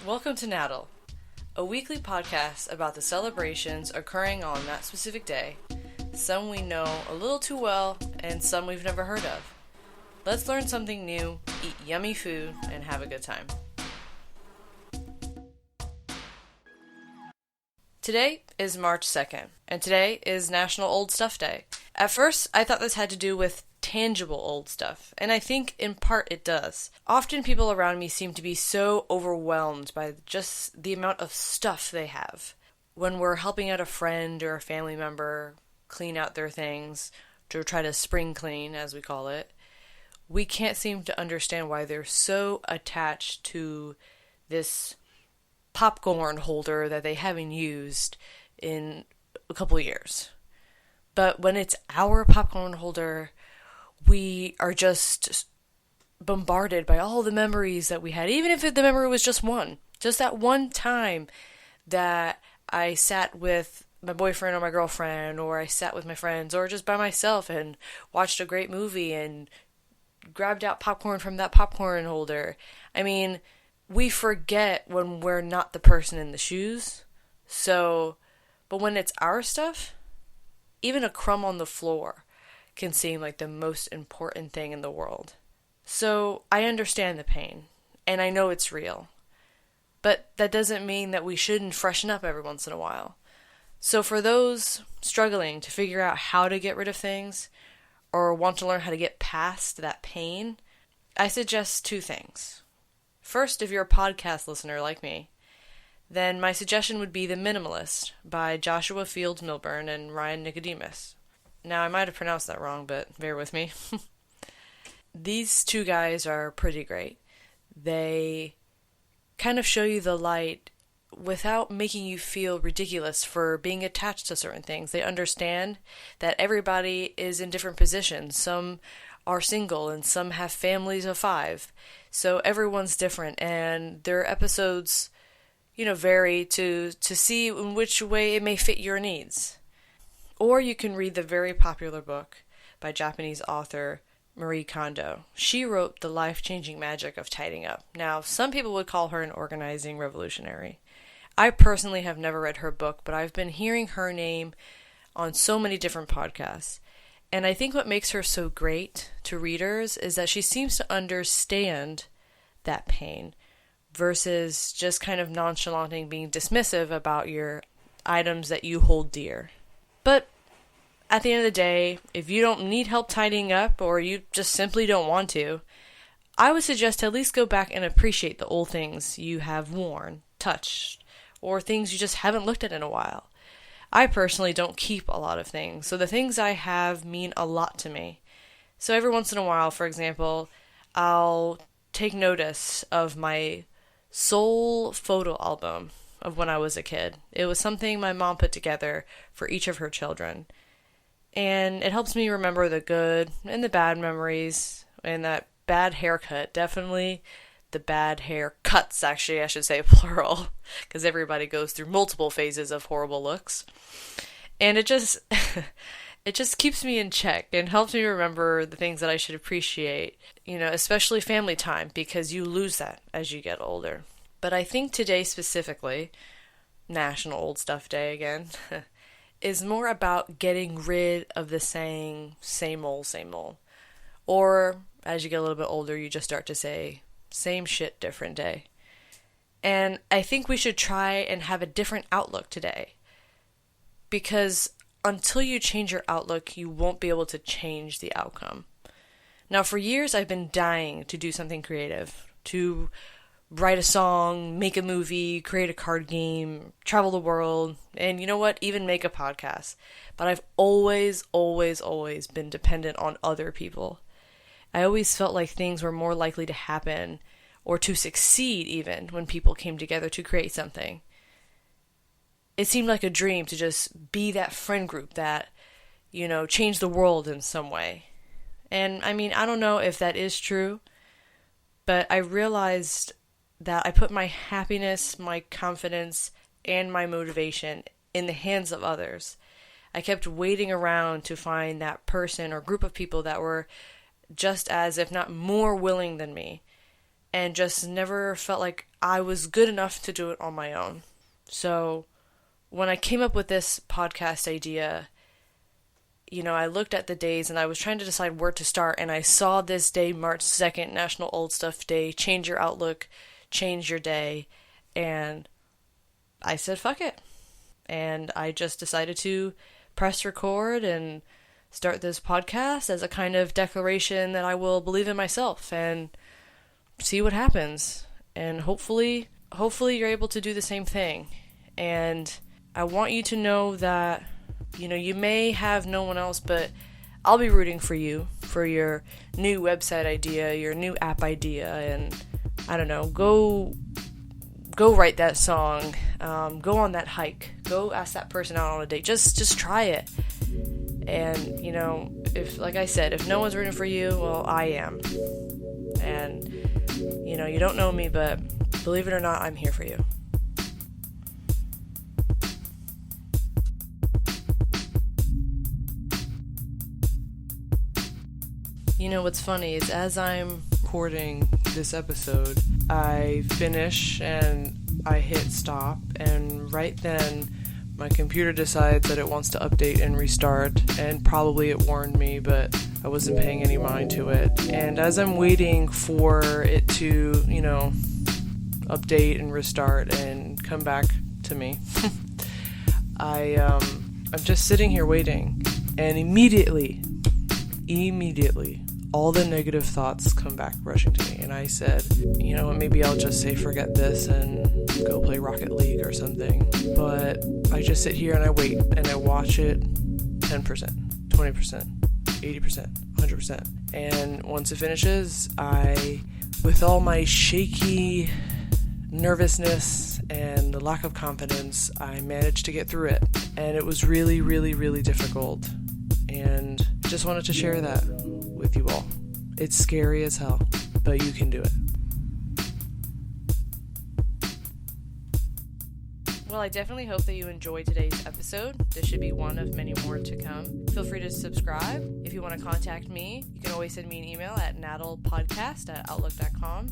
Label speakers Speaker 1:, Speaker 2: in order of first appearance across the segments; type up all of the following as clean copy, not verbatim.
Speaker 1: Welcome to Nat'l, a weekly podcast about the celebrations occurring on that specific day, some we know a little too well and some we've never heard of. Let's learn something new, eat yummy food, and have a good time. Today is March 2nd, and today is National Old Stuff Day. At first, I thought this had to do with tangible old stuff, and I think in part it does. Often people around me seem to be so overwhelmed by just the amount of stuff they have. When we're helping out a friend or a family member clean out their things, to try to spring clean, as we call it, we can't seem to understand why they're so attached to this popcorn holder that they haven't used in a couple of years. But when it's our popcorn holder, we are just bombarded by all the memories that we had, even if the memory was just one. Just that one time that I sat with my boyfriend or my girlfriend, or I sat with my friends, or just by myself and watched a great movie and grabbed out popcorn from that popcorn holder. I mean, we forget when we're not the person in the shoes. But when it's our stuff, even a crumb on the floor can seem like the most important thing in the world. So I understand the pain, and I know it's real. But that doesn't mean that we shouldn't freshen up every once in a while. So for those struggling to figure out how to get rid of things, or want to learn how to get past that pain, I suggest two things. First, if you're a podcast listener like me, then my suggestion would be The Minimalist by Joshua Fields Milburn and Ryan Nicodemus. Now, I might have pronounced that wrong, but bear with me. These two guys are pretty great. They kind of show you the light without making you feel ridiculous for being attached to certain things. They understand that everybody is in different positions. Some are single and some have families of 5. So everyone's different, and their episodes, vary to see in which way it may fit your needs. Or you can read the very popular book by Japanese author Marie Kondo. She wrote The Life-Changing Magic of Tidying Up. Now, some people would call her an organizing revolutionary. I personally have never read her book, but I've been hearing her name on so many different podcasts. And I think what makes her so great to readers is that she seems to understand that pain versus just kind of nonchalanting, being dismissive about your items that you hold dear. But at the end of the day, if you don't need help tidying up, or you just simply don't want to, I would suggest to at least go back and appreciate the old things you have worn, touched, or things you just haven't looked at in a while. I personally don't keep a lot of things, so the things I have mean a lot to me. So every once in a while, for example, I'll take notice of my sole photo album of when I was a kid. It was something my mom put together for each of her children. And it helps me remember the good and the bad memories, and that bad haircut. Definitely the bad haircuts, actually, I should say plural, because everybody goes through multiple phases of horrible looks. And it just keeps me in check and helps me remember the things that I should appreciate, especially family time, because you lose that as you get older. But I think today specifically, National Old Stuff Day again, is more about getting rid of the saying, same old, same old. Or, as you get a little bit older, you just start to say, same shit, different day. And I think we should try and have a different outlook today. Because until you change your outlook, you won't be able to change the outcome. Now, for years, I've been dying to do something creative, to write a song, make a movie, create a card game, travel the world, and you know what, even make a podcast. But I've always been dependent on other people. I always felt like things were more likely to happen, or to succeed even, when people came together to create something. It seemed like a dream to just be that friend group that, changed the world in some way. And I mean, I don't know if that is true, but I realized that I put my happiness, my confidence, and my motivation in the hands of others. I kept waiting around to find that person or group of people that were just as, if not more willing than me. and just never felt like I was good enough to do it on my own. So when I came up with this podcast idea, I looked at the days and I was trying to decide where to start, and I saw this day, March 2nd, National Old Stuff Day. Change your outlook, change your day. And I said, fuck it. And I just decided to press record and start this podcast as a kind of declaration that I will believe in myself and see what happens. And hopefully you're able to do the same thing. And I want you to know that, you may have no one else, but I'll be rooting for you, for your new website idea, your new app idea, and I don't know, go write that song, go on that hike, go ask that person out on a date, just try it. And, if, like I said, if no one's rooting for you, well, I am. And, you don't know me, but believe it or not, I'm here for you. What's funny is as I'm recording this episode, I finish and I hit stop, and right then my computer decides that it wants to update and restart, and probably it warned me, but I wasn't paying any mind to it. And as I'm waiting for it to, update and restart and come back to me, I'm just sitting here waiting, and immediately, all the negative thoughts come back rushing to me, and I said, maybe I'll just say forget this and go play Rocket League or something. But I just sit here and I wait, and I watch it 10%, 20%, 80%, 100%. And once it finishes, with all my shaky nervousness and the lack of confidence, I managed to get through it. And it was really, really, really difficult. And just wanted to share that with you all. It's scary as hell, but you can do it. Well, I definitely hope that you enjoyed today's episode. This should be one of many more to come. Feel free to subscribe. If you want to contact me, you can always send me an email at natlpodcast@outlook.com,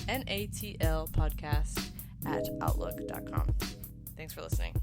Speaker 1: natlpodcast@outlook.com. Thanks for listening.